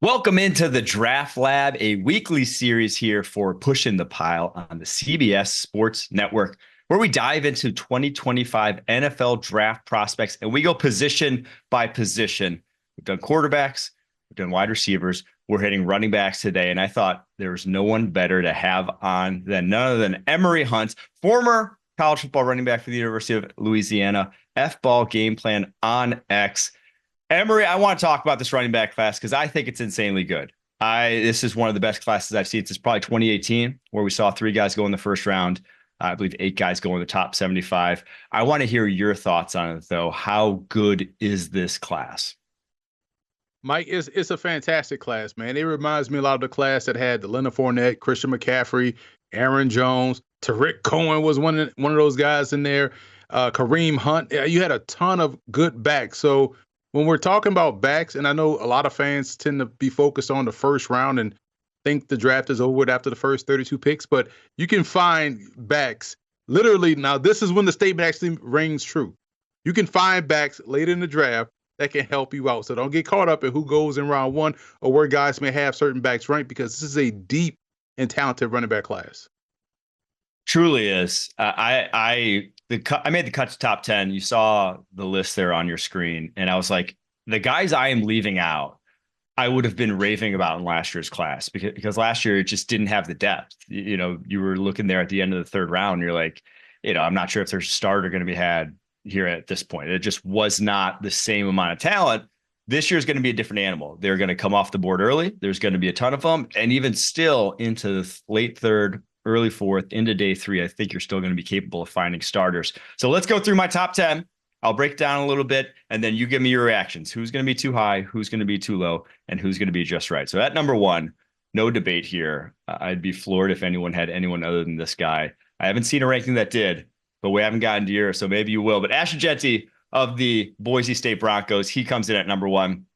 Welcome into the Draft Lab, a weekly series here for Pushing the Pile on the CBS Sports Network, where we dive into 2025 NFL draft prospects and we go position by position. We've done quarterbacks, we've done wide receivers, we're hitting running backs today. And I thought there was no one better to have on than none other than Emory Hunt, former college football running back for the University of Louisiana, F-ball game plan on X. Emory, I want to talk about this running back class because I think it's insanely good. This is one of the best classes I've seen since probably 2018, where we saw three guys go in the first round. I believe eight guys go in the top 75. I want to hear your thoughts on it, though. How good is this class? Mike, it's a fantastic class, man. It reminds me a lot of the class that had the Leonard Fournette, Christian McCaffrey, Aaron Jones, Tariq Cohen was one of those guys in there. Kareem Hunt. You had a ton of good backs. So when we're talking about backs, and I know a lot of fans tend to be focused on the first round and think the draft is over after the first 32 picks, but you can find backs literally. Now, this is when the statement actually rings true. You can find backs later in the draft that can help you out. So don't get caught up in who goes in round one or where guys may have certain backs ranked, because this is a deep and talented running back class. Truly is. I made the cut to top 10. You saw the list there on your screen, and I was like, the guys I am leaving out, I would have been raving about in last year's class because last year it just didn't have the depth. You were looking there at the end of the third round, and you're like, I'm not sure if there's a starter going to be had here at this point. It just was not the same amount of talent. This year's going to be a different animal. They're going to come off the board early. There's going to be a ton of them. And even still into the late third, early fourth, into day three, I think you're still going to be capable of finding starters. So let's go through my top 10. I'll break it down a little bit, and then you give me your reactions. Who's going to be too high, who's going to be too low, and who's going to be just right. So at number one, no debate here. I'd be floored if anyone had anyone other than this guy. I haven't seen a ranking that did, but we haven't gotten to yours, so maybe you will. But Ashton Jeanty of the Boise State Broncos, he comes in at number one.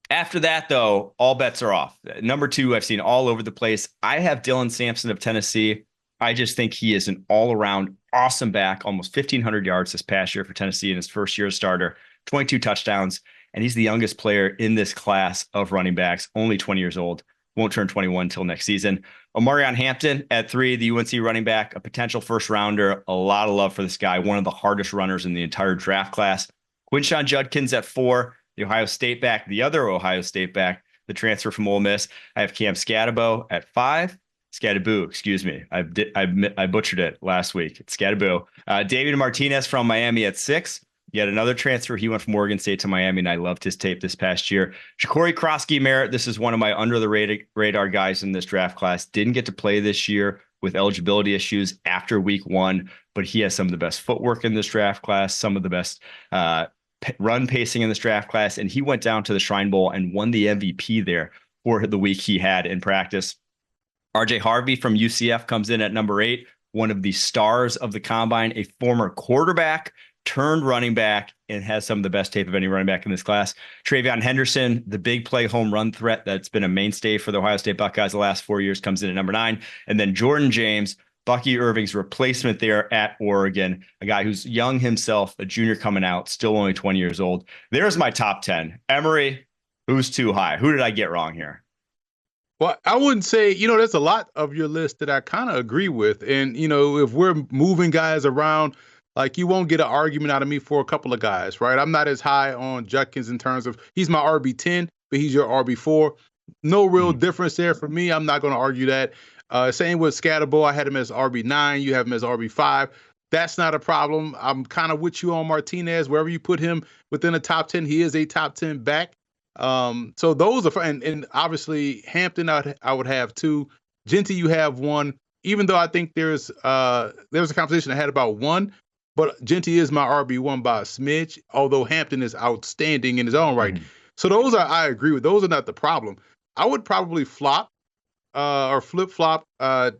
After that, though, all bets are off. Number two, I've seen all over the place. I have Dylan Sampson of Tennessee. I just think he is an all-around awesome back, almost 1,500 yards this past year for Tennessee in his first year as starter, 22 touchdowns, and he's the youngest player in this class of running backs, only 20 years old, won't turn 21 until next season. Omarion Hampton at three, the UNC running back, a potential first-rounder, a lot of love for this guy, one of the hardest runners in the entire draft class. Quinshon Judkins at four, the Ohio State back, the other Ohio State back, the transfer from Ole Miss. I have Cam Skattebo at five. Skattebo, excuse me. I butchered it last week. It's Skattebo. David Martinez from Miami at six. Yet another transfer. He went from Oregon State to Miami, and I loved his tape this past year. Ja'Cory Krosky-Merritt, this is one of my under-the-radar guys in this draft class. Didn't get to play this year with eligibility issues after week one, but he has some of the best footwork in this draft class, some of the best run pacing in this draft class, and he went down to the Shrine Bowl and won the MVP there for the week he had in practice. RJ Harvey from UCF comes in at number eight, one of the stars of the combine, a former quarterback turned running back, and has some of the best tape of any running back in this class. Travion Henderson, the big play home run threat that's been a mainstay for the Ohio State Buckeyes the last 4 years, comes in at number nine. And then Jordan James, Bucky Irving's replacement there at Oregon, a guy who's young himself, a junior coming out, still only 20 years old. There's my top 10. Emory, who's too high? Who did I get wrong here? Well, I wouldn't say, there's a lot of your list that I kind of agree with. And, if we're moving guys around, like, you won't get an argument out of me for a couple of guys, right? I'm not as high on Judkins in terms of he's my RB10, but he's your RB4. No real difference there for me. I'm not going to argue that. Same with Skattebo. I had him as RB9. You have him as RB5. That's not a problem. I'm kind of with you on Martinez. Wherever you put him within the top 10, he is a top 10 back. So those are fun. And obviously Hampton, I would have two. Jeanty, you have one. Even though I think there's a conversation I had about one, but Jeanty is my RB1 by a smidge, although Hampton is outstanding in his own right. So those I agree with. Those are not the problem. I would probably flip-flop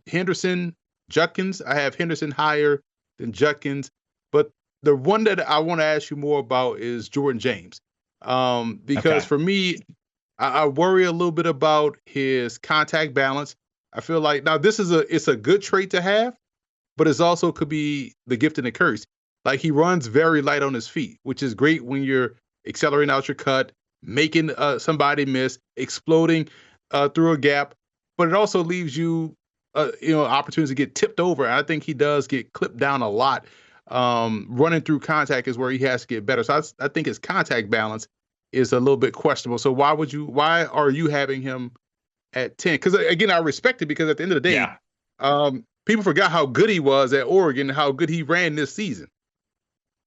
Henderson, Judkins. I have Henderson higher than Judkins. But the one that I want to ask you more about is Jordan James. Because for me, I worry a little bit about his contact balance. I feel like now it's a good trait to have, but it's also could be the gift and the curse. Like, he runs very light on his feet, which is great when you're accelerating out your cut. making somebody miss, exploding through a gap, but it also leaves you, opportunities to get tipped over. And I think he does get clipped down a lot. Running through contact is where he has to get better. So I think his contact balance is a little bit questionable. So why are you having him at 10? Because again, I respect it because at the end of the day, Yeah. people forgot how good he was at Oregon, how good he ran this season.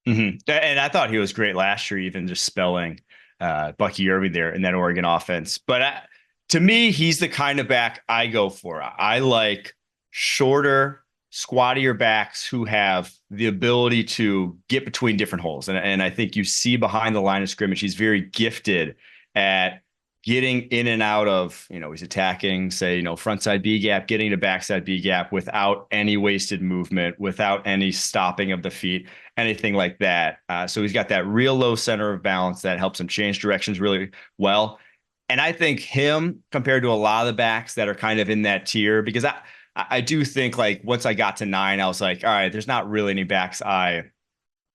And I thought he was great last year, even just spelling Bucky Irving there in that Oregon offense. But to me, he's the kind of back I go for. I like shorter, squattier backs who have the ability to get between different holes. And I think you see behind the line of scrimmage, he's very gifted at getting in and out of, he's attacking, say, frontside B gap, getting to backside B gap without any wasted movement, without any stopping of the feet, anything like that. So he's got that real low center of balance that helps him change directions really well. And I think him compared to a lot of the backs that are kind of in that tier, because I do think like once I got to 9, I was like, all right, there's not really any backs I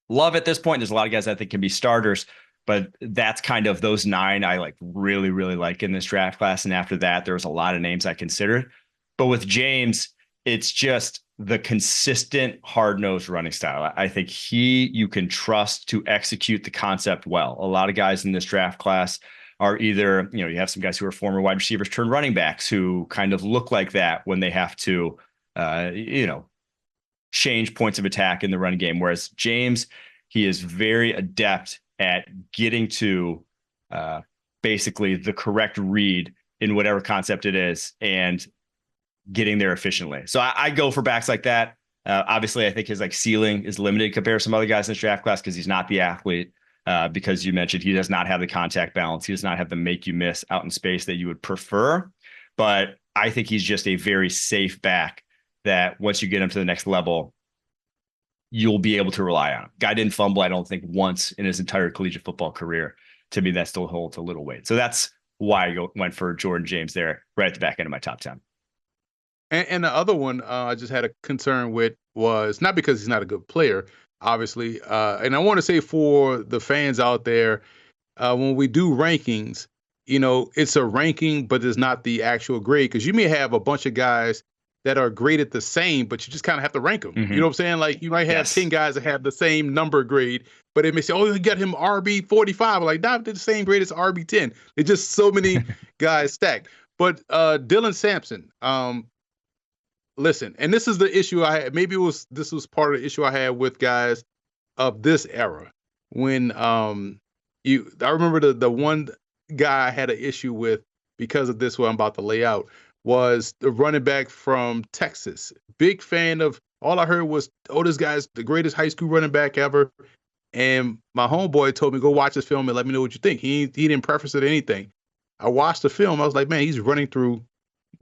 love at this point. There's a lot of guys I think can be starters, but that's kind of those 9 I like really, really like in this draft class. And after that, there was a lot of names I considered. But with James, it's just the consistent hard-nosed running style. I think you can trust to execute the concept well. A lot of guys in this draft class are either, you have some guys who are former wide receivers turned running backs who kind of look like that when they have to, change points of attack in the run game. Whereas James, he is very adept at getting to basically the correct read in whatever concept it is and getting there efficiently. So I go for backs like that. Obviously, I think his like ceiling is limited compared to some other guys in this draft class because he's not the athlete. Because you mentioned he does not have the contact balance. He does not have the make you miss out in space that you would prefer. But I think he's just a very safe back that once you get him to the next level, you'll be able to rely on him. Guy didn't fumble, I don't think, once in his entire collegiate football career. To me, that still holds a little weight. So that's why I went for Jordan James there, right at the back end of my top 10. And the other one I just had a concern with was not because he's not a good player, obviously. And I want to say for the fans out there, when we do rankings, it's a ranking, but it's not the actual grade because you may have a bunch of guys that are graded the same, but you just kind of have to rank them. Mm-hmm. You know what I'm saying? Like you might have 10 guys that have the same number grade, but it may say, oh, you got him RB 45. Like, nah, they're the same grade as RB 10. It's just so many guys stacked. But Dylan Sampson, listen, and this is the issue I had. Maybe this was part of the issue I had with guys of this era. When I remember the one guy I had an issue with because of this, what I'm about to lay out, was the running back from Texas. Big fan of, all I heard was, oh, this guy's the greatest high school running back ever. And my homeboy told me, go watch this film and let me know what you think. He didn't preface it or anything. I watched the film. I was like, man, he's running through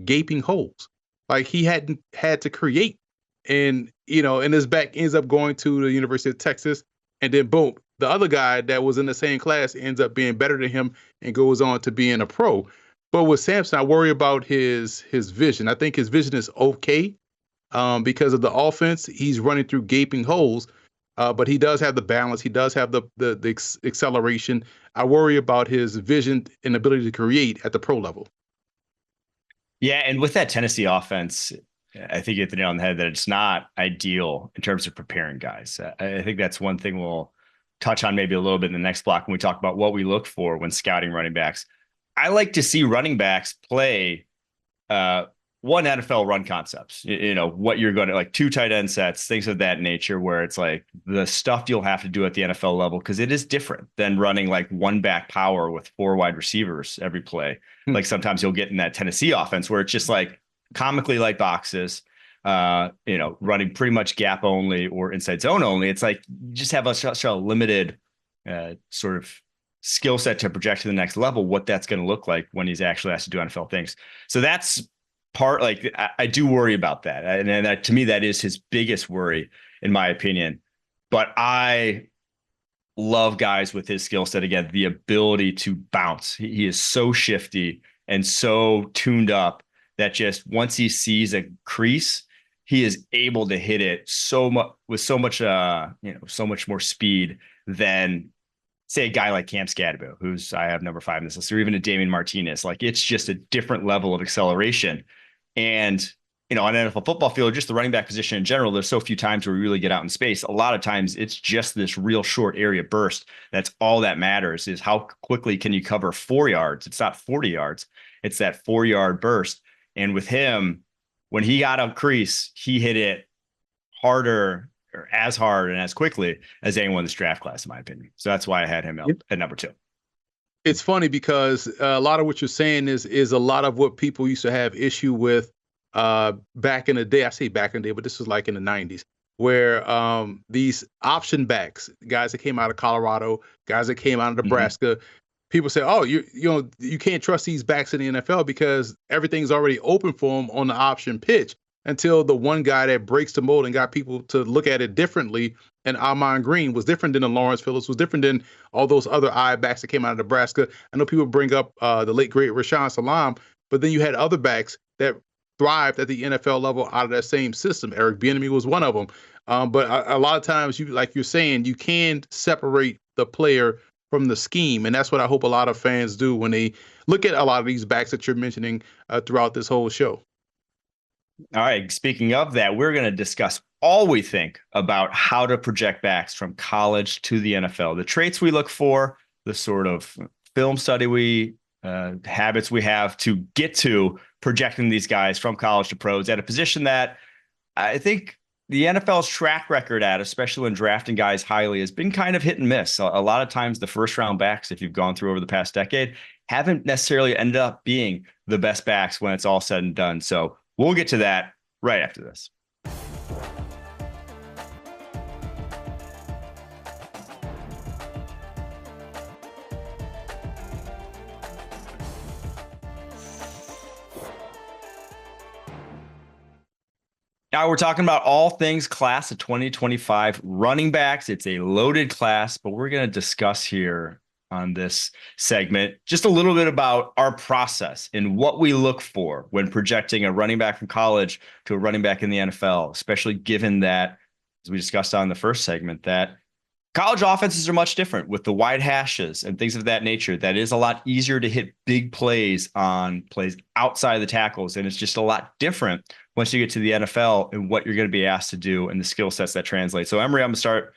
gaping holes. Like he hadn't had to create. And, and his back ends up going to the University of Texas. And then boom, the other guy that was in the same class ends up being better than him and goes on to being a pro. But with Sampson, I worry about his vision. I think his vision is okay because of the offense. He's running through gaping holes, but he does have the balance. He does have the acceleration. I worry about his vision and ability to create at the pro level. Yeah, and with that Tennessee offense, I think you hit the nail on the head that it's not ideal in terms of preparing guys. I think that's one thing we'll touch on maybe a little bit in the next block when we talk about what we look for when scouting running backs. I like to see running backs play one NFL run concepts, what you're going to like 2 tight end sets, things of that nature, where it's like the stuff you'll have to do at the NFL level, because it is different than running like 1 back power with 4 wide receivers every play. Like sometimes you'll get in that Tennessee offense where it's just like comically like boxes, running pretty much gap only or inside zone only. It's like you just have such a limited sort of skill set to project to the next level, what that's going to look like when he's actually has to do NFL things. So that's part, like, I do worry about that. And that, to me, that is his biggest worry, in my opinion. But I love guys with his skill set. Again, the ability to bounce. He is so shifty and so tuned up that just once he sees a crease, he is able to hit it so much with so much more speed than say a guy like Cam Skattebo, who's I have number 5 in this list, or even a Damian Martinez. Like it's just a different level of acceleration. And on an NFL football field, just the running back position in general, there's so few times where we really get out in space. A lot of times it's just this real short area burst. That's all that matters is how quickly can you cover 4 yards? It's not 40 yards. It's that 4-yard burst. And with him, when he got up crease, he hit it harder or as hard and as quickly as anyone in this draft class, in my opinion. So that's why I had him at number 2. It's funny because a lot of what you're saying is a lot of what people used to have issue with back in the day. I say back in the day, but this was like in the 90s, where these option backs, guys that came out of Colorado, guys that came out of Nebraska, people say, oh, you can't trust these backs in the NFL because everything's already open for them on the option pitch, until the one guy that breaks the mold and got people to look at it differently. And Ahman Green was different than the Lawrence Phillips, was different than all those other I backs that came out of Nebraska. I know people bring up the late, great Rashaan Salam, but then you had other backs that thrived at the NFL level out of that same system. Eric Bieniemy was one of them. But a lot of times, like you're saying, you can separate the player from the scheme. And that's what I hope a lot of fans do when they look at a lot of these backs that you're mentioning throughout this whole show. All right. Speaking of that, we're going to discuss all we think about how to project backs from college to the NFL, the traits we look for, the sort of film study habits we have to get to projecting these guys from college to pros at a position that I think the NFL's track record at, especially when drafting guys highly, has been kind of hit and miss. A lot of times the first round backs, if you've gone through over the past decade, haven't necessarily ended up being the best backs when it's all said and done. So we'll get to that right after this. Now we're talking about all things class of 2025 running backs. It's a loaded class, but we're going to discuss here on this segment just a little bit about our process and what we look for when projecting a running back from college to a running back in the NFL, especially given that, as we discussed on the first segment, that college offenses are much different with the wide hashes and things of that nature. That is a lot easier to hit big plays on plays outside of the tackles. And it's just a lot different once you get to the NFL and what you're going to be asked to do and the skill sets that translate. So Emory, I'm going to start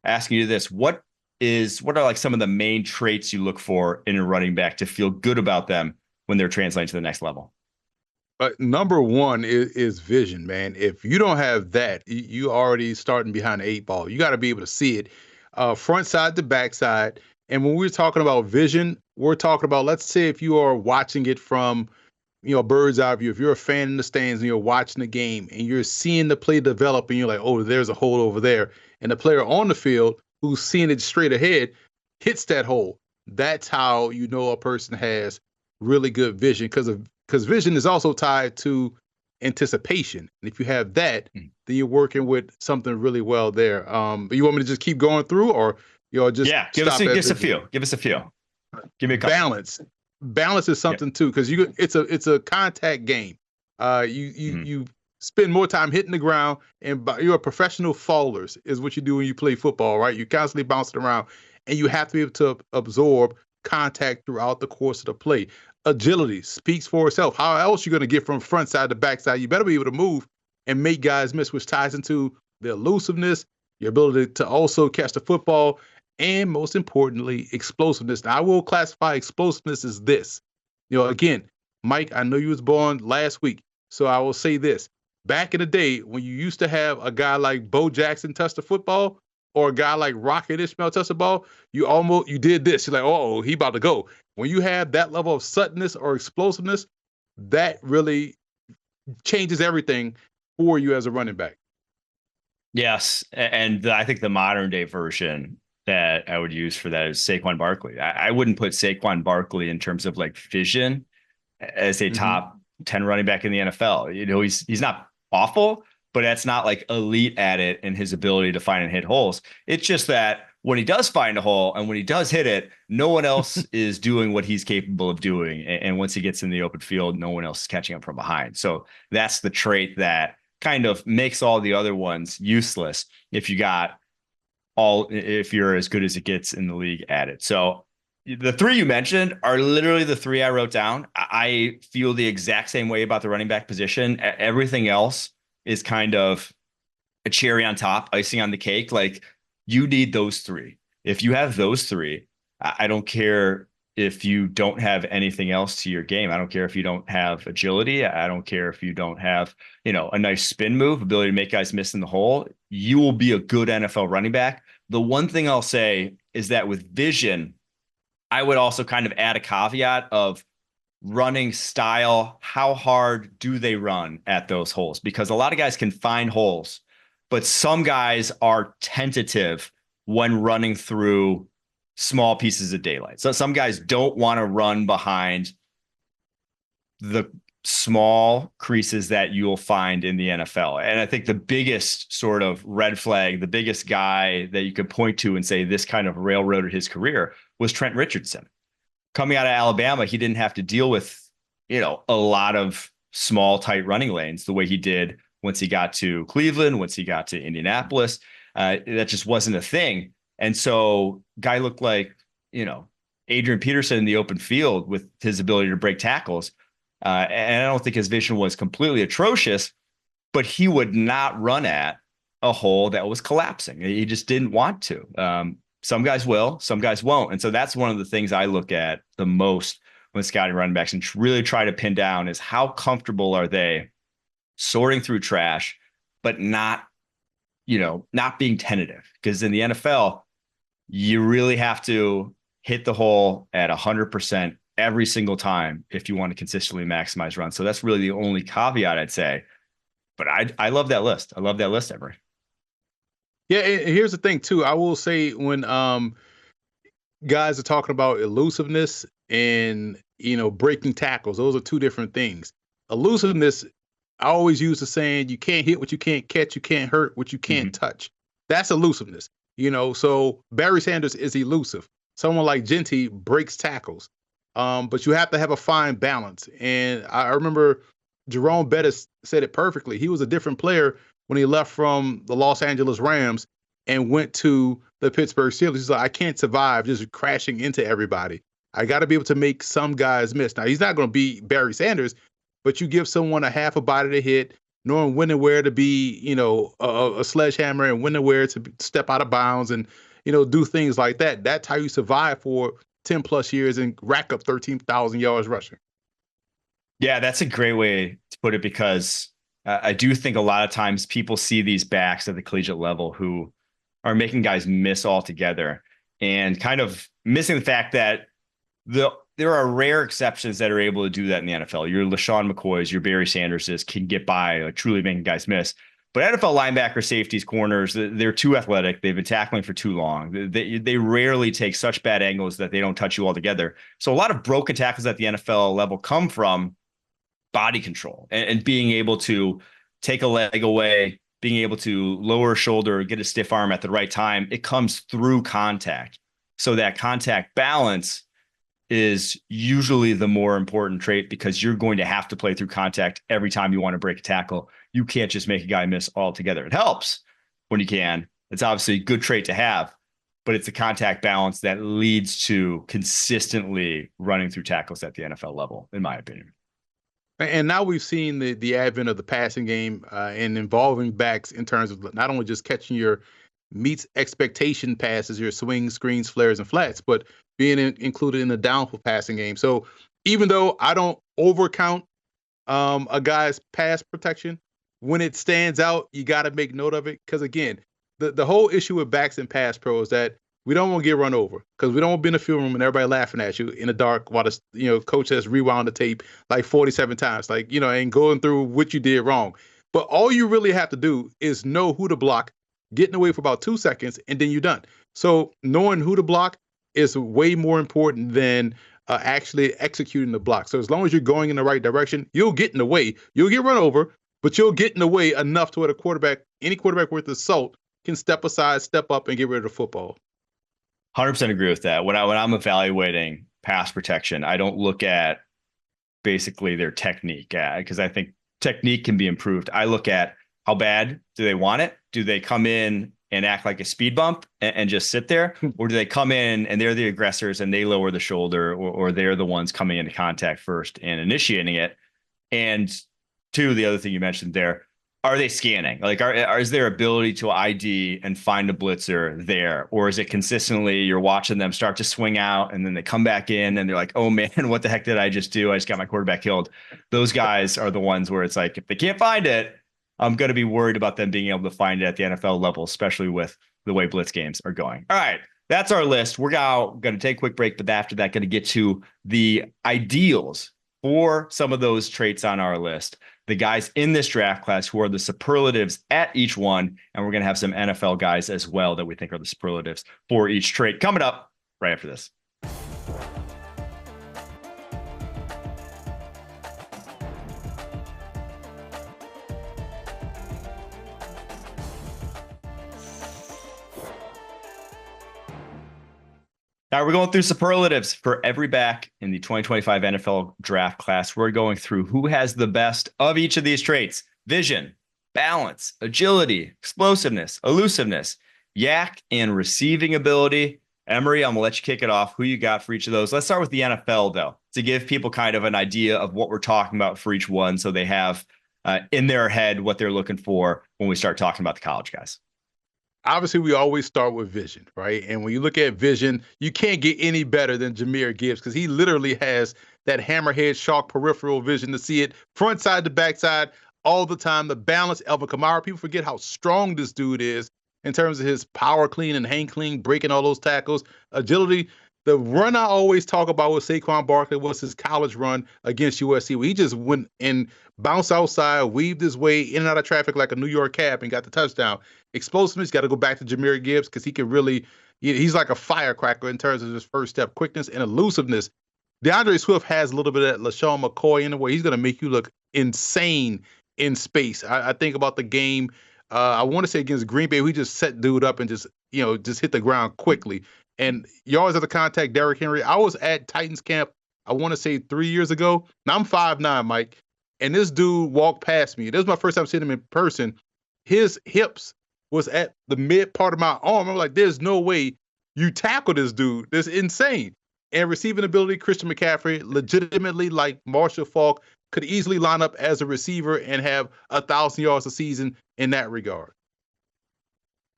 asking you this. What are like some of the main traits you look for in a running back to feel good about them when they're translating to the next level? Number one is vision, man. If you don't have that, you already starting behind the 8 ball. You got to be able to see it front side to back side. And when we're talking about vision, we're talking about, let's say if you are watching it from, bird's eye view, if you're a fan in the stands and you're watching the game and you're seeing the play develop and you're like, oh, there's a hole over there. And the player on the field who's seeing it straight ahead hits that hole. That's how you know a person has really good vision, because vision is also tied to anticipation. And if you have that, then you're working with something really well there. But you want me to just keep going through, or just give us a few. Give us a few. Give me a couple. Balance is something too, because it's a contact game. You spend more time hitting the ground, and you're a professional fallers is what you do when you play football, right? You're constantly bouncing around, and you have to be able to absorb contact throughout the course of the play. Agility speaks for itself. How else you going to get from front side to back side? You better be able to move and make guys miss, which ties into the elusiveness, your ability to also catch the football, and most importantly, explosiveness. Now, I will classify explosiveness as this. Again, Mike, I know you was born last week, so I will say this. Back in the day, when you used to have a guy like Bo Jackson touch the football, or a guy like Rocket Ismail touch the ball, you did this. You're like, oh, he about to go. When you have that level of suddenness or explosiveness, that really changes everything for you as a running back. Yes, and I think the modern day version that I would use for that is Saquon Barkley. I wouldn't put Saquon Barkley in terms of like vision as a top 10 running back in the NFL. He's not awful, but that's not like elite at it in his ability to find and hit holes. It's just that when he does find a hole and when he does hit it, no one else is doing what he's capable of doing. And once he gets in the open field, no one else is catching him from behind. So that's the trait that kind of makes all the other ones useless. If you got all if you're as good as it gets in the league at it. So the three you mentioned are literally the three I wrote down. I feel the exact same way about the running back position. Everything else is kind of a cherry on top, icing on the cake. Like you need those three. If you have those three, I don't care if you don't have anything else to your game. I don't care if you don't have agility. I don't care if you don't have, a nice spin move, ability to make guys miss in the hole. You will be a good NFL running back. The one thing I'll say is that with vision, I would also kind of add a caveat of running style. How hard do they run at those holes? Because a lot of guys can find holes, but some guys are tentative when running through small pieces of daylight. So some guys don't want to run behind the small creases that you'll find in the NFL. And I think the biggest sort of red flag, the biggest guy that you could point to and say this kind of railroaded his career was Trent Richardson. Coming out of Alabama, he didn't have to deal with, a lot of small, tight running lanes the way he did once he got to Cleveland, once he got to Indianapolis. That just wasn't a thing. And so guy looked like, Adrian Peterson in the open field with his ability to break tackles. And I don't think his vision was completely atrocious, but he would not run at a hole that was collapsing. He just didn't want to. Some guys will, some guys won't. And so that's one of the things I look at the most when scouting running backs and really try to pin down is how comfortable are they sorting through trash, but not being tentative. Because in the NFL, you really have to hit the hole at 100% every single time if you want to consistently maximize runs. So that's really the only caveat I'd say. But I love that list. I love that list, Emery. Yeah, and here's the thing too. I will say when guys are talking about elusiveness and breaking tackles, those are two different things. Elusiveness, I always use the saying, you can't hit what you can't catch, you can't hurt what you can't touch. That's elusiveness. So Barry Sanders is elusive. Someone like Jeanty breaks tackles. But you have to have a fine balance. And I remember Jerome Bettis said it perfectly. He was a different player when he left from the Los Angeles Rams and went to the Pittsburgh Steelers. He's like, I can't survive just crashing into everybody. I got to be able to make some guys miss. Now, he's not going to be Barry Sanders, but you give someone a half a body to hit, knowing when and where to be, a sledgehammer and when and where to step out of bounds and, do things like that. That's how you survive for 10 plus years and rack up 13,000 yards rushing. Yeah, that's a great way to put it because I do think a lot of times people see these backs at the collegiate level who are making guys miss altogether and kind of missing the fact that there are rare exceptions that are able to do that in the NFL. Your LaShawn McCoys, your Barry Sanderses can get by like truly making guys miss. But NFL linebacker, safeties, corners, they're too athletic. They've been tackling for too long. They rarely take such bad angles that they don't touch you altogether. So a lot of broken tackles at the NFL level come from body control and being able to take a leg away, being able to lower a shoulder, get a stiff arm at the right time. It comes through contact. So that contact balance is usually the more important trait because you're going to have to play through contact every time you want to break a tackle. You can't just make a guy miss altogether. It helps when you can. It's obviously a good trait to have, but it's the contact balance that leads to consistently running through tackles at the NFL level, in my opinion. And now we've seen the advent of the passing game and involving backs in terms of not only just catching your meets expectation passes, your swings, screens, flares, and flats, but being included in the downfield passing game. So even though I don't overcount a guy's pass protection, when it stands out, you got to make note of it. Because again, the whole issue with backs and pass pro is that we don't want to get run over because we don't want to be in the field room and everybody laughing at you in the dark while the coach has rewound the tape like 47 times, and going through what you did wrong. But all you really have to do is know who to block, getting away for about 2 seconds, and then you're done. So knowing who to block is way more important than actually executing the block. So as long as you're going in the right direction, you'll get in the way. You'll get run over, but you'll get in the way enough to where any quarterback worth of salt can step aside, step up, and get rid of the football. 100% agree with that. When I'm evaluating pass protection, I don't look at basically their technique because I think technique can be improved. I look at how bad do they want it? Do they come in and act like a speed bump and just sit there? Or do they come in and they're the aggressors and they lower the shoulder, or they're the ones coming into contact first and initiating it? And two, the other thing you mentioned there, are they scanning? Like, is their ability to ID and find a blitzer there? Or is it consistently you're watching them start to swing out and then they come back in and they're like, oh man, what the heck did I just do? I just got my quarterback killed. Those guys are the ones where it's like, if they can't find it, I'm going to be worried about them being able to find it at the NFL level, especially with the way blitz games are going. All right, that's our list. We're now going to take a quick break, but after that, going to get to the ideals for some of those traits on our list, the guys in this draft class who are the superlatives at each one. And we're going to have some NFL guys as well that we think are the superlatives for each trait coming up right after this. Now we're going through superlatives for every back in the 2025 NFL draft class. We're going through who has the best of each of these traits: vision, balance, agility, explosiveness, elusiveness, yak, and receiving ability. Emery, I'm going to let you kick it off. Who you got for each of those? Let's start with the NFL, though, to give people kind of an idea of what we're talking about for each one so they have in their head what they're looking for when we start talking about the college guys. Obviously, we always start with vision, right? And when you look at vision, you can't get any better than Jahmyr Gibbs because he literally has that hammerhead shark peripheral vision to see it front side to back side all the time. The balance, Alvin Kamara, people forget how strong this dude is in terms of his power clean and hang clean, breaking all those tackles, agility. The run I always talk about with Saquon Barkley was his college run against USC, where he just went and bounced outside, weaved his way in and out of traffic like a New York cab and got the touchdown. Explosiveness, got to go back to Jahmyr Gibbs because he can really, he's like a firecracker in terms of his first step quickness and elusiveness. DeAndre Swift has a little bit of that LaShawn McCoy in the way. He's going to make you look insane in space. I think about the game, I want to say against Green Bay, we just set dude up and just hit the ground quickly. And you always have to contact Derrick Henry. I was at Titans camp, I want to say 3 years ago. Now I'm 5'9", Mike. And this dude walked past me. This was my first time seeing him in person. His hips was at the mid part of my arm. I'm like, there's no way you tackle this dude. That's insane. And receiving ability, Christian McCaffrey, legitimately, like Marshall Faulk, could easily line up as a receiver and have 1,000 yards a season in that regard.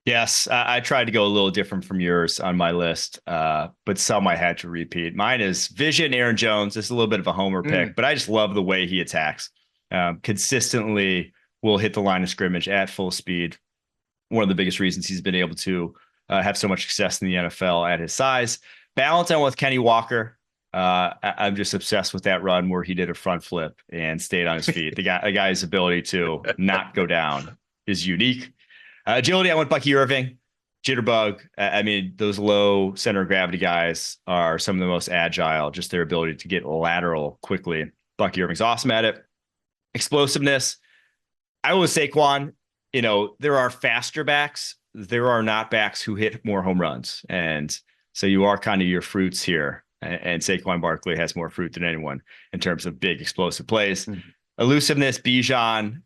Yes, I tried to go a little different from yours on my list, but some I had to repeat. Mine is vision, Aaron Jones. It's a little bit of a homer pick, but I just love the way he attacks. Consistently will hit the line of scrimmage at full speed. One of the biggest reasons he's been able to have so much success in the NFL at his size. Balance on with Kenny Walker. I'm just obsessed with that run where he did a front flip and stayed on his feet. The guy's ability to not go down is unique. Agility, I went Bucky Irving. Jitterbug, I mean, those low center of gravity guys are some of the most agile, just their ability to get lateral quickly. Bucky Irving's awesome at it. Explosiveness, I was Saquon. There are faster backs. There are not backs who hit more home runs. And so you are kind of your fruits here. And Saquon Barkley has more fruit than anyone in terms of big explosive plays. Elusiveness, Bijan,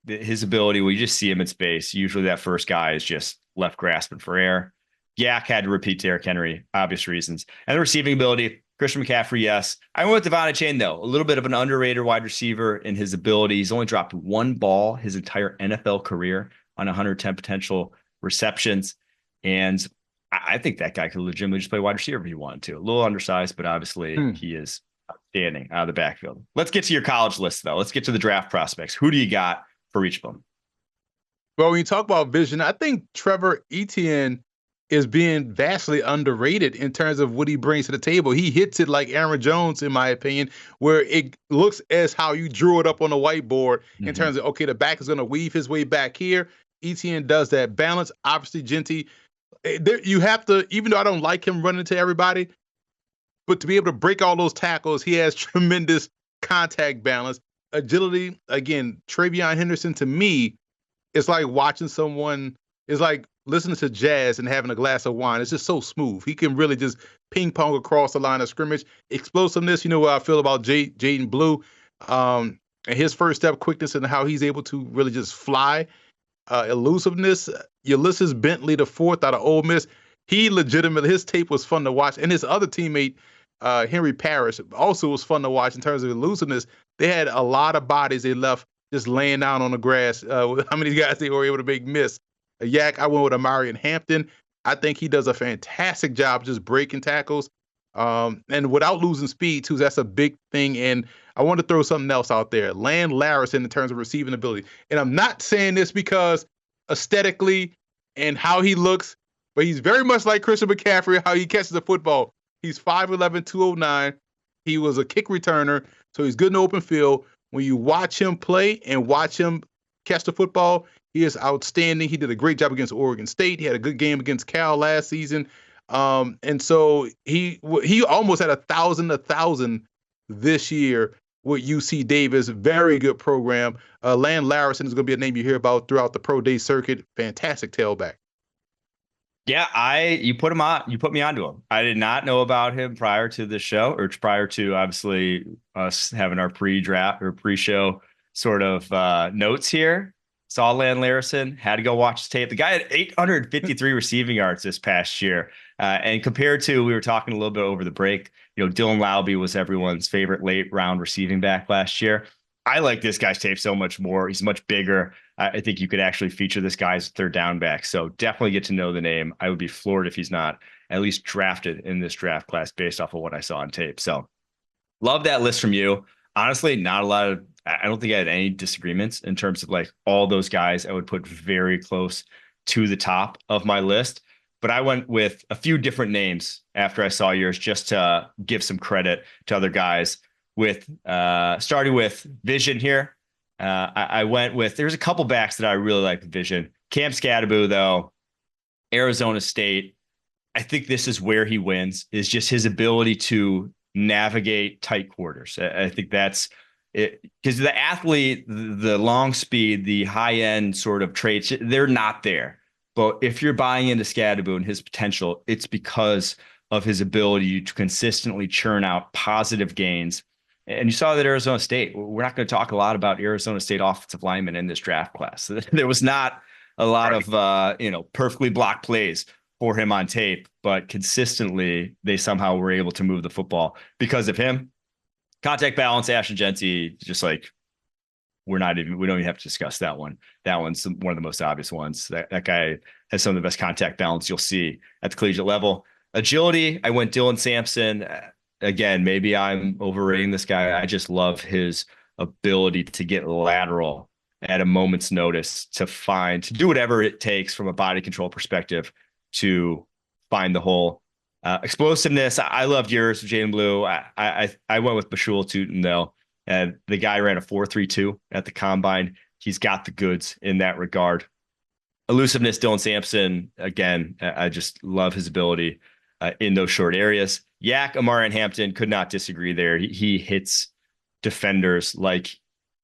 his ability, we just see him in space. Usually that first guy is just left grasping for air. Yak had to repeat Derrick Henry, obvious reasons. And the receiving ability, Christian McCaffrey, yes. I went with Devon Achane, though. A little bit of an underrated wide receiver in his ability. He's only dropped one ball his entire NFL career on 110 potential receptions. And I think that guy could legitimately just play wide receiver if he wanted to. A little undersized, but obviously he is outstanding out of the backfield. Let's get to your college list, though. Let's get to the draft prospects. Who do you got for each of them? Well, when you talk about vision, I think Trevor Etienne is being vastly underrated in terms of what he brings to the table. He hits it like Aaron Jones, in my opinion, where it looks as how you drew it up on the whiteboard in terms of, okay, the back is going to weave his way back here. Etienne does that balance. Obviously, Jeanty, you have to, even though I don't like him running to everybody, but to be able to break all those tackles, he has tremendous contact balance. Agility, again, Travion Henderson, to me, it's like watching someone, it's like listening to jazz and having a glass of wine. It's just so smooth. He can really just ping pong across the line of scrimmage. Explosiveness, you know what I feel about Jaden Blue, and his first step quickness and how he's able to really just fly. elusiveness. Ulysses Bentley, the fourth out of Ole Miss, he legitimately, his tape was fun to watch. And his other teammate, Henry Parrish, also was fun to watch in terms of elusiveness. They had a lot of bodies they left just laying down on the grass. How many guys they were able to make miss? Yak, I went with Amarian Hampton. I think he does a fantastic job just breaking tackles. And without losing speed, too, that's a big thing. And I want to throw something else out there. Land Larison in terms of receiving ability. And I'm not saying this because aesthetically and how he looks, but he's very much like Christian McCaffrey, how he catches the football. He's 5'11", 209. He was a kick returner, so he's good in the open field. When you watch him play and watch him catch the football, he is outstanding. He did a great job against Oregon State. He had a good game against Cal last season. And so he almost had 1,000 this year with UC Davis. Very good program. Land Larison is going to be a name you hear about throughout the pro day circuit. Fantastic tailback. Yeah, you put him on, you put me onto him. I did not know about him prior to the show, or prior to obviously us having our pre-draft or pre-show sort of notes here. Saw Land Larison, had to go watch his tape. The guy had 853 receiving yards this past year. And compared to, we were talking a little bit over the break, Dylan Laube was everyone's favorite late round receiving back last year. I like this guy's tape so much more. He's much bigger. I think you could actually feature this guy as third down back. So definitely get to know the name. I would be floored if he's not at least drafted in this draft class based off of what I saw on tape. So love that list from you. Honestly, not a lot of, I don't think I had any disagreements in terms of like all those guys I would put very close to the top of my list. But I went with a few different names after I saw yours just to give some credit to other guys with starting with Vision here. I went with, there's a couple backs that I really like with Vision. Cam Skattebo, though, Arizona State. I think this is where he wins, is just his ability to navigate tight quarters. I think that's it, because the athlete, the long speed, the high end sort of traits, they're not there. But if you're buying into Skattebo and his potential, it's because of his ability to consistently churn out positive gains. And you saw that Arizona State, we're not going to talk a lot about Arizona State offensive linemen in this draft class. There was not a lot of, perfectly blocked plays for him on tape, but consistently they somehow were able to move the football because of him. Contact balance, Ashton Jeanty, just like we don't even have to discuss that one. That one's one of the most obvious ones. That guy has some of the best contact balance you'll see at the collegiate level. Agility, I went Dylan Sampson. Again, maybe I'm overrating this guy. I just love his ability to get lateral at a moment's notice, to do whatever it takes from a body control perspective to find the hole. Explosiveness, I loved yours, Jane Blue. I went with Bashul Tutin, though. And the guy ran a 4.32 at the combine. He's got the goods in that regard. Elusiveness, Dylan Sampson, again, I just love his ability in those short areas. Yak, Amarian Hampton, could not disagree there. He hits defenders like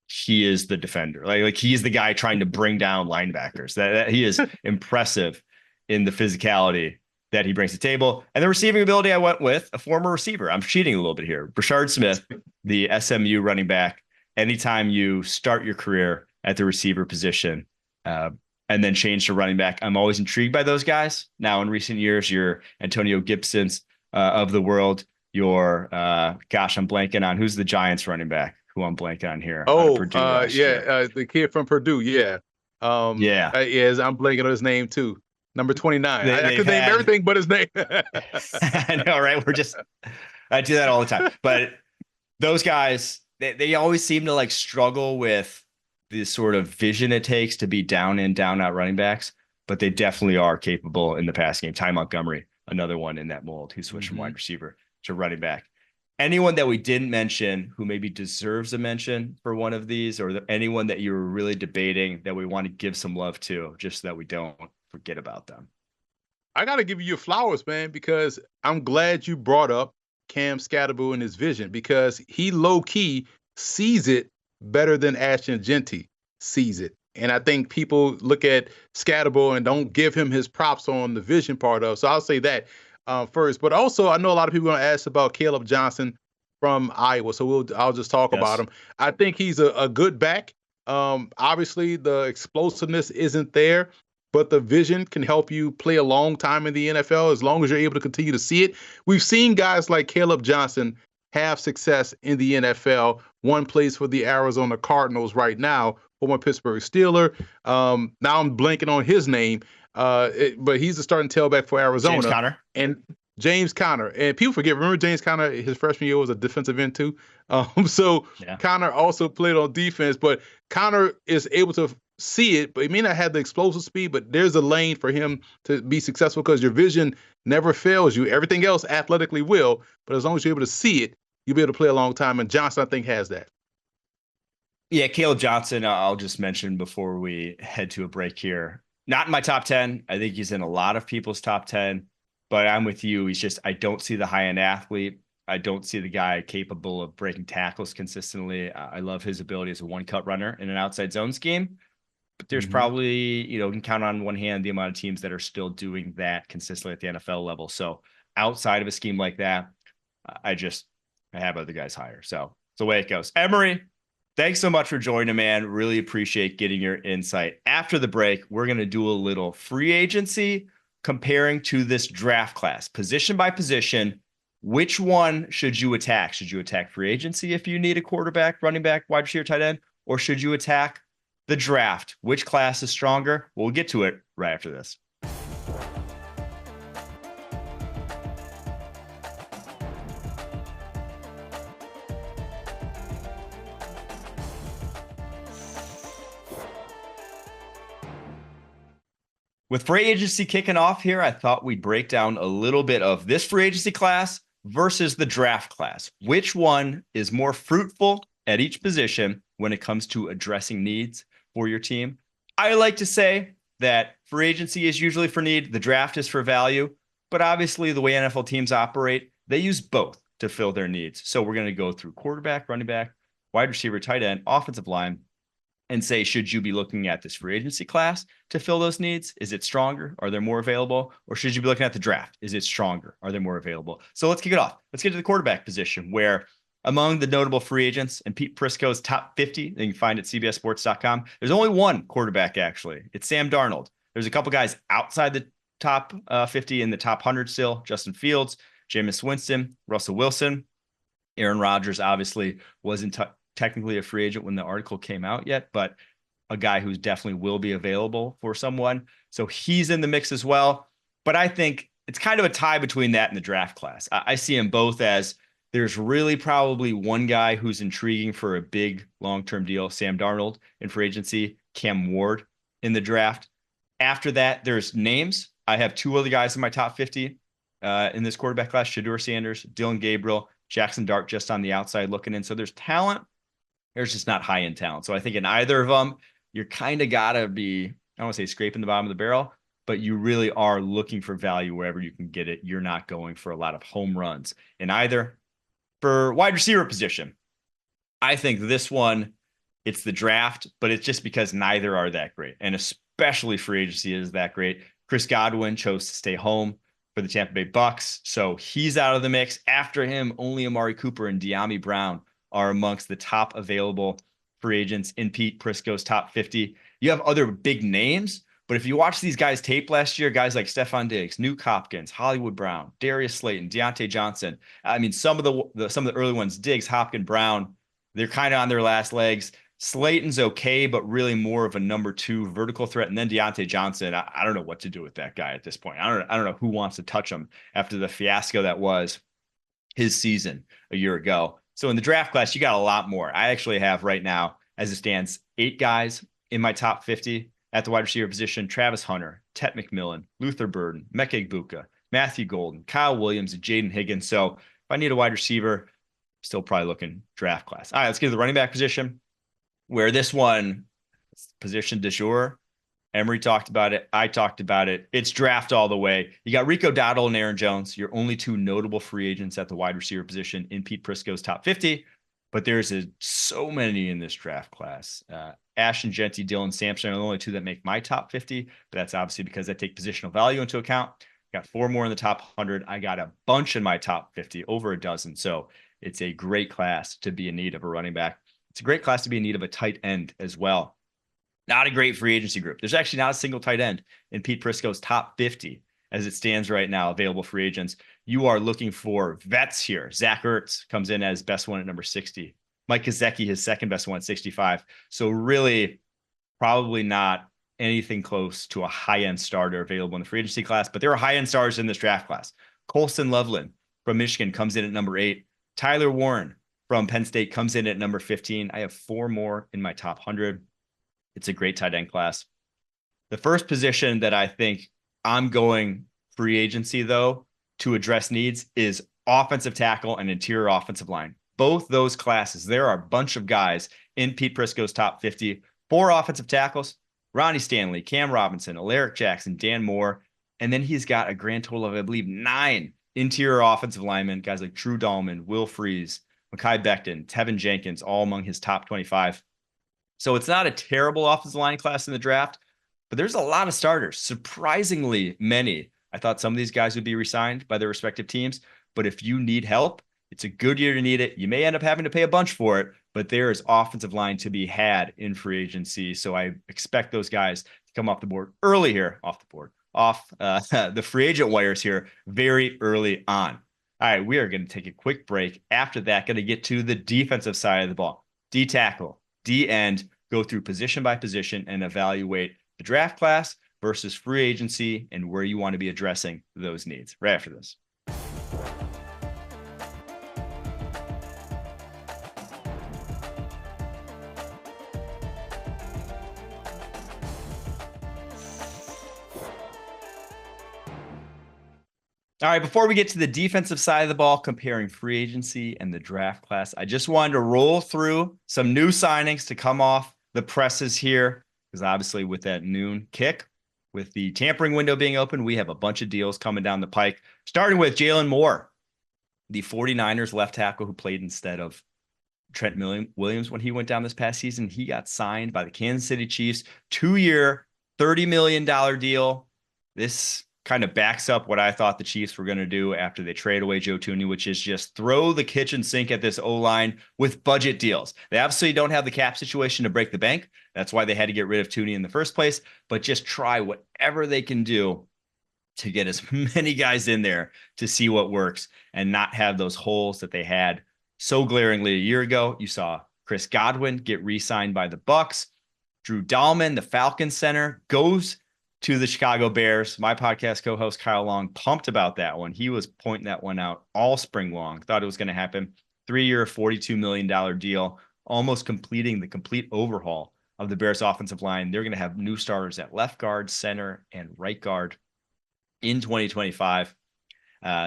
he is the defender. Like he is the guy trying to bring down linebackers. That he is impressive in the physicality that he brings to the table. And the receiving ability, I went with a former receiver. I'm cheating a little bit here. Brashard Smith, the SMU running back. Anytime you start your career at the receiver position and then change to running back, I'm always intrigued by those guys. Now, in recent years, your Antonio Gibsons of the world, your, I'm blanking on who's the Giants running back who I'm blanking on here. The kid from Purdue. Yeah. I'm blanking on his name too. Number 29. I could name everything but his name. I know, right? I do that all the time. But those guys, they always seem to like struggle with the sort of vision it takes to be down in, down out running backs. But they definitely are capable in the pass game. Ty Montgomery, another one in that mold who switched from wide receiver to running back. Anyone that we didn't mention who maybe deserves a mention for one of these, or anyone that you were really debating that we want to give some love to, just so that we don't forget about them. I got to give you your flowers, man, because I'm glad you brought up Cam Skattebo and his vision, because he low-key sees it better than Ashton Jeanty sees it. And I think people look at Skattebo and don't give him his props on the vision part of. So I'll say that first. But also, I know a lot of people are going to ask about Caleb Johnson from Iowa, so I'll just talk about him. I think he's a good back. Obviously, the explosiveness isn't there, but the vision can help you play a long time in the NFL as long as you're able to continue to see it. We've seen guys like Caleb Johnson have success in the NFL. One plays for the Arizona Cardinals right now, former Pittsburgh Steeler. Now I'm blanking on his name, but he's the starting tailback for James Arizona. Conner. And James Conner. And people forget, remember James Conner, his freshman year was a defensive end too. So Yeah. Conner also played on defense, but Conner is able to see it, but he may not have the explosive speed, but there's a lane for him to be successful because your vision never fails you. Everything else athletically will, but as long as you're able to see it, you'll be able to play a long time. And Johnson, I think, has that. Yeah, Caleb Johnson, I'll just mention before we head to a break here. Not in my top 10. I think he's in a lot of people's top 10, but I'm with you. I don't see the high end athlete. I don't see the guy capable of breaking tackles consistently. I love his ability as a one cut runner in an outside zone scheme, but there's probably, you can count on one hand the amount of teams that are still doing that consistently at the NFL level. So outside of a scheme like that, I have other guys higher. So it's the way it goes. Emory, thanks so much for joining, man. Really appreciate getting your insight. After the break, we're going to do a little free agency comparing to this draft class, position by position. Which one should you attack? Should you attack free agency if you need a quarterback, running back, wide receiver, tight end, or should you attack the draft? Which class is stronger? We'll get to it right after this. With free agency kicking off here, I thought we'd break down a little bit of this free agency class versus the draft class. Which one is more fruitful at each position when it comes to addressing needs for your team? I like to say that free agency is usually for need, the draft is for value, but obviously the way NFL teams operate, they use both to fill their needs. So we're going to go through quarterback, running back, wide receiver, tight end, offensive line, and say, should you be looking at this free agency class to fill those needs? Is it stronger? Are there more available? Or should you be looking at the draft? Is it stronger? Are there more available? So let's kick it off. Let's get to the quarterback position, where among the notable free agents and Pete Prisco's top 50, that you can find at cbssports.com, there's only one quarterback, actually. It's Sam Darnold. There's a couple guys outside the top 50 in the top 100 still. Justin Fields, Jameis Winston, Russell Wilson. Aaron Rodgers obviously wasn't technically a free agent when the article came out yet, but a guy who's definitely will be available for someone. So he's in the mix as well. But I think it's kind of a tie between that and the draft class. I see them both as there's really probably one guy who's intriguing for a big long-term deal, Sam Darnold in free agency, Cam Ward in the draft. After that, there's names. I have two other guys in my top 50 in this quarterback class, Shedeur Sanders, Dylan Gabriel, Jackson Dart just on the outside looking in. So there's talent. There's just not high-end talent. So I think in either of them, you're kind of got to be, I don't want to say scraping the bottom of the barrel, but you really are looking for value wherever you can get it. You're not going for a lot of home runs in either. For wide receiver position, I think this one, it's the draft, but it's just because neither are that great. And especially free agency is that great. Chris Godwin chose to stay home for the Tampa Bay Bucks, so he's out of the mix. After him, only Amari Cooper and De'Ami Brown are amongst the top available free agents in Pete Prisco's top 50. You have other big names, but if you watch these guys tape last year, guys like Stephon Diggs, Nuke Hopkins, Hollywood Brown, Darius Slayton, Deontay Johnson. I mean, some of the early ones, Diggs, Hopkins, Brown, they're kind of on their last legs. Slayton's okay, but really more of a number 2 vertical threat. And then Deontay Johnson, I don't know what to do with that guy at this point. I don't know who wants to touch him after the fiasco that was his season a year ago. So in the draft class, you got a lot more. I actually have right now, as it stands, 8 guys in my top 50 at the wide receiver position: Travis Hunter, Tet McMillan, Luther Burden, Meke Igbuka, Matthew Golden, Kyle Williams, and Jaden Higgins. So if I need a wide receiver, still probably looking draft class. All right, let's get to the running back position, where this one, position du jour. Emory talked about it. I talked about it. It's draft all the way. You got Rico Dowdle and Aaron Jones, your only 2 notable free agents at the wide receiver position in Pete Prisco's top 50. But there's so many in this draft class. Ashton, Jeanty, Dylan Sampson are the only 2 that make my top 50. But that's obviously because I take positional value into account. Got 4 more in the top 100. I got a bunch in my top 50, over a dozen. So it's a great class to be in need of a running back. It's a great class to be in need of a tight end as well. Not a great free agency group. There's actually not a single tight end in Pete Prisco's top 50 as it stands right now, available free agents. You are looking for vets here. Zach Ertz comes in as best one at number 60. Mike Gesicki, his second best one at 65. So really, probably not anything close to a high-end starter available in the free agency class, but there are high-end stars in this draft class. Colston Loveland from Michigan comes in at number 8. Tyler Warren from Penn State comes in at number 15. I have 4 more in my top 100. It's a great tight end class. The first position that I think I'm going free agency, though, to address needs is offensive tackle and interior offensive line. Both those classes, there are a bunch of guys in Pete Prisco's top 50. 4 offensive tackles, Ronnie Stanley, Cam Robinson, Alaric Jackson, Dan Moore. And then he's got a grand total of, I believe, 9 interior offensive linemen, guys like Drew Dahlman, Will Freeze, Mekhi Becton, Tevin Jenkins, all among his top 25. So it's not a terrible offensive line class in the draft, but there's a lot of starters, surprisingly many. I thought some of these guys would be re-signed by their respective teams, but if you need help, it's a good year to need it. You may end up having to pay a bunch for it, but there is offensive line to be had in free agency. So I expect those guys to come off the board early here, off the free agent wires here very early on. All right, we are going to take a quick break. After that, going to get to the defensive side of the ball. D tackle, D end, go through position by position and evaluate the draft class versus free agency and where you want to be addressing those needs. Right after this. All right, before we get to the defensive side of the ball, comparing free agency and the draft class, I just wanted to roll through some new signings to come off the presses here, because obviously with that noon kick, with the tampering window being open, we have a bunch of deals coming down the pike, starting with Jalen Moore, the 49ers left tackle who played instead of Trent Williams when he went down this past season. He got signed by the Kansas City Chiefs, 2-year, $30 million deal. This kind of backs up what I thought the Chiefs were going to do after they trade away Joe Thuney, which is just throw the kitchen sink at this O-line with budget deals. They obviously don't have the cap situation to break the bank. That's why they had to get rid of Thuney in the first place, but just try whatever they can do to get as many guys in there to see what works and not have those holes that they had so glaringly a year ago. You saw Chris Godwin get re-signed by the Bucs. Drew Dahlman, the Falcons center, goes to the Chicago Bears. My podcast co-host Kyle Long pumped about that one. He was pointing that one out all spring long. Thought it was going to happen. 3-year, $42 million deal, almost completing the complete overhaul of the Bears offensive line. They're going to have new starters at left guard, center, and right guard in 2025.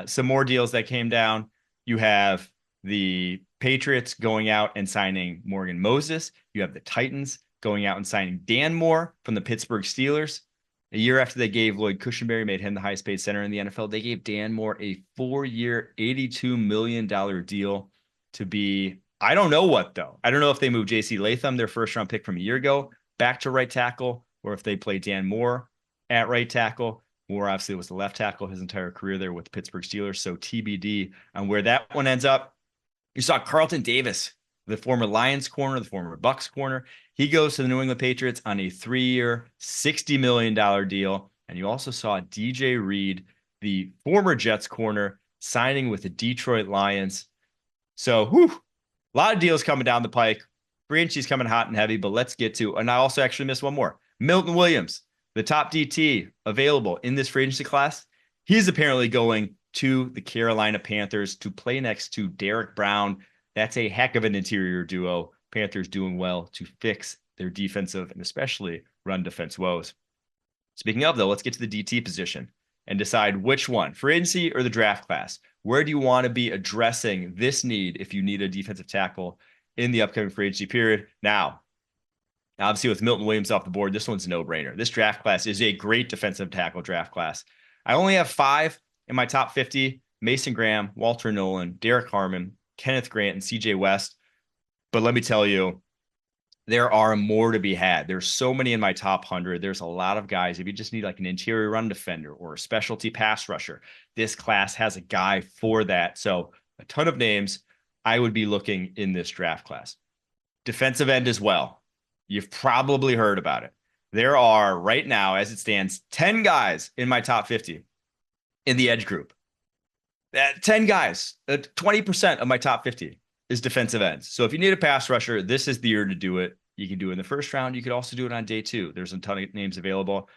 Some more deals that came down. You have the Patriots going out and signing Morgan Moses. You have the Titans going out and signing Dan Moore from the Pittsburgh Steelers. A year after they gave Lloyd Cushenberry, made him the highest paid center in the NFL, they gave Dan Moore a 4-year, $82 million deal to be, I don't know what, though. I don't know if they moved J.C. Latham, their first-round pick from a year ago, back to right tackle, or if they play Dan Moore at right tackle. Moore obviously was the left tackle his entire career there with the Pittsburgh Steelers, so TBD on where that one ends up. You saw Carlton Davis, the former Lions corner, the former Bucs corner. He goes to the New England Patriots on a 3-year, $60 million deal. And you also saw DJ Reed, the former Jets corner, signing with the Detroit Lions. So, a lot of deals coming down the pike. Free agency's coming hot and heavy, but let's get to, and I also actually missed one more. Milton Williams, the top DT available in this free agency class. He's apparently going to the Carolina Panthers to play next to Derek Brown. That's a heck of an interior duo. Panthers doing well to fix their defensive and especially run defense woes. Speaking of, though, let's get to the DT position and decide which one, free agency or the draft class. Where do you want to be addressing this need if you need a defensive tackle in the upcoming free agency period? Now, obviously, with Milton Williams off the board, this one's a no-brainer. This draft class is a great defensive tackle draft class. I only have 5 in my top 50, Mason Graham, Walter Nolan, Derek Harmon, Kenneth Grant, and CJ West. But let me tell you, there are more to be had. There's so many in my top 100. There's a lot of guys. If you just need like an interior run defender or a specialty pass rusher, this class has a guy for that. So a ton of names I would be looking in this draft class. defensive end as well. You've probably heard about it. There are right now, as it stands, 10 guys in my top 50 in the edge group. 10 guys, 20% of my top 50 is defensive ends. So if you need a pass rusher, this is the year to do it. You can do it in the first round. You could also do it on day 2. There's a ton of names available.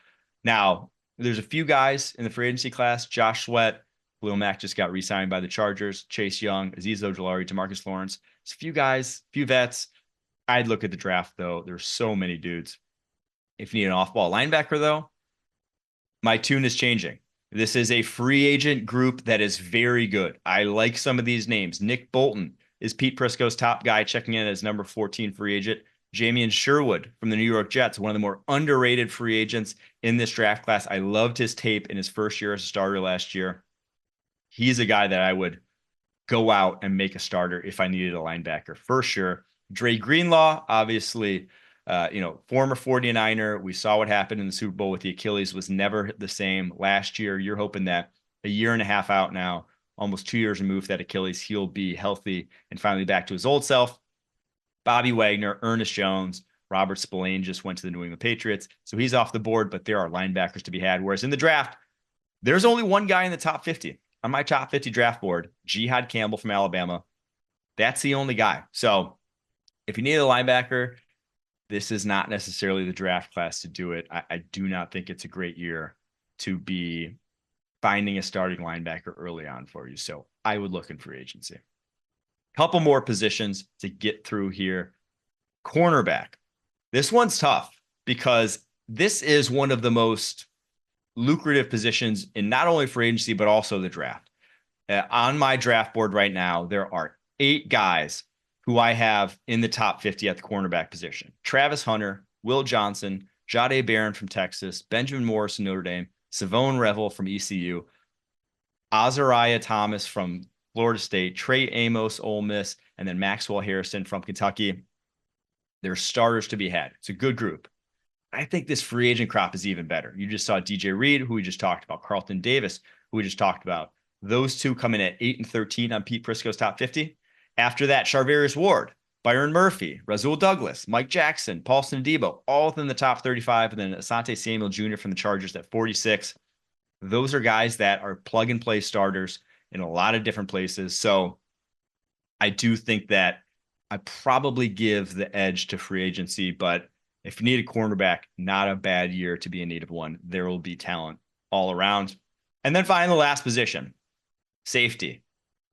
Now, there's a few guys in the free agency class. Josh Sweat, Khalil Mack just got re-signed by the Chargers. Chase Young, Azeez Ojulari, DeMarcus Lawrence. It's a few guys, few vets. I'd look at the draft, though. There's so many dudes. If you need an off-ball linebacker, though, my tune is changing. This is a free agent group that is very good. I like some of these names. Nick Bolton is Pete Prisco's top guy, checking in as number 14 free agent. Jamian Sherwood from the New York Jets, one of the more underrated free agents in this draft class. I loved his tape in his first year as a starter last year. He's a guy that I would go out and make a starter if I needed a linebacker for sure. Dre Greenlaw, obviously, former 49er. We saw what happened in the Super Bowl with the Achilles, was never the same last year. You're hoping that a year and a half out now, almost 2 years removed that Achilles, he'll be healthy and finally back to his old self. Bobby Wagner, Ernest Jones, Robert Spillane just went to the New England Patriots. So he's off the board, but there are linebackers to be had. Whereas in the draft, there's only one guy in the top 50 on my top 50 draft board, Jihad Campbell from Alabama. That's the only guy. So if you need a linebacker, this is not necessarily the draft class to do it. I do not think it's a great year to be finding a starting linebacker early on for you. So I would look in free agency. Couple more positions to get through here. Cornerback. This one's tough because this is one of the most lucrative positions in not only free agency, but also the draft. On my draft board right now, there are 8 guys who I have in the top 50 at the cornerback position. Travis Hunter, Will Johnson, Jahdae Barron from Texas, Benjamin Morris from Notre Dame, Savone Revel from ECU, Azariah Thomas from Florida State, Trey Amos, Ole Miss, and then Maxwell Harrison from Kentucky. There's starters to be had. It's a good group. I think this free agent crop is even better. You just saw DJ Reed, who we just talked about, Carlton Davis, who we just talked about. Those two come in at 8 and 13 on Pete Prisco's top 50. After that, Charvarius Ward, Byron Murphy, Rasul Douglas, Mike Jackson, Paulson Adebo, all within the top 35, and then Asante Samuel Jr. from the Chargers at 46. Those are guys that are plug-and-play starters in a lot of different places. So I do think that I probably give the edge to free agency, but if you need a cornerback, not a bad year to be in need of one. There will be talent all around. And then finally, the last position, safety,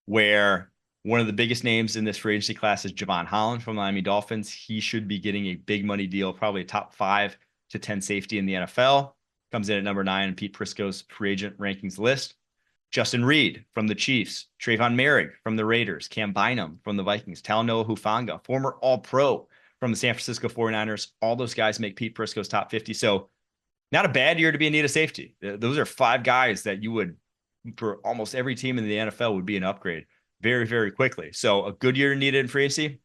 where one of the biggest names in this free agency class is Javon Holland from the Miami Dolphins. He should be getting a big money deal, probably a top 5 to 10 safety in the NFL. Comes in at number 9 on Pete Prisco's free agent rankings list. Justin Reed from the Chiefs, Trayvon Merrick from the Raiders, Cam Bynum from the Vikings, Talanoa Hufanga, former All-Pro from the San Francisco 49ers. All those guys make Pete Prisco's top 50. So not a bad year to be in need of safety. Those are 5 guys that you would, for almost every team in the NFL, would be an upgrade very, very quickly. So a good year needed in free agency.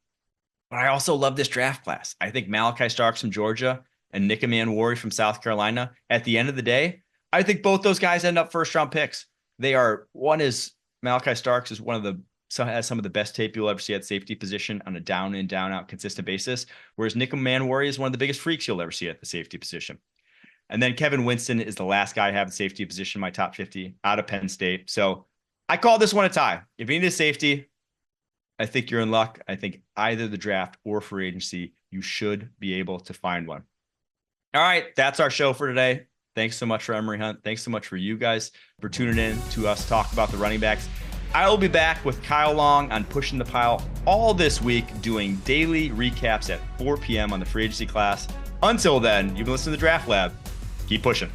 But I also love this draft class. I think Malachi Starks from Georgia and Nick Manwari from South Carolina, at the end of the day, I think both those guys end up first-round picks. Malachi Starks is has some of the best tape you'll ever see at safety position on a down in, down out consistent basis. Whereas Nick Manwari is one of the biggest freaks you'll ever see at the safety position. And then Kevin Winston is the last guy I have in safety position in my top 50 out of Penn State. So I call this one a tie. If you need a safety, I think you're in luck. I think either the draft or free agency, you should be able to find one. All right, that's our show for today. Thanks so much for Emery Hunt. Thanks so much for you guys for tuning in to us talk about the running backs. I will be back with Kyle Long on Pushing the Pile all this week, doing daily recaps at 4 p.m. on the free agency class. Until then, you've been listening to the Draft Lab. Keep pushing.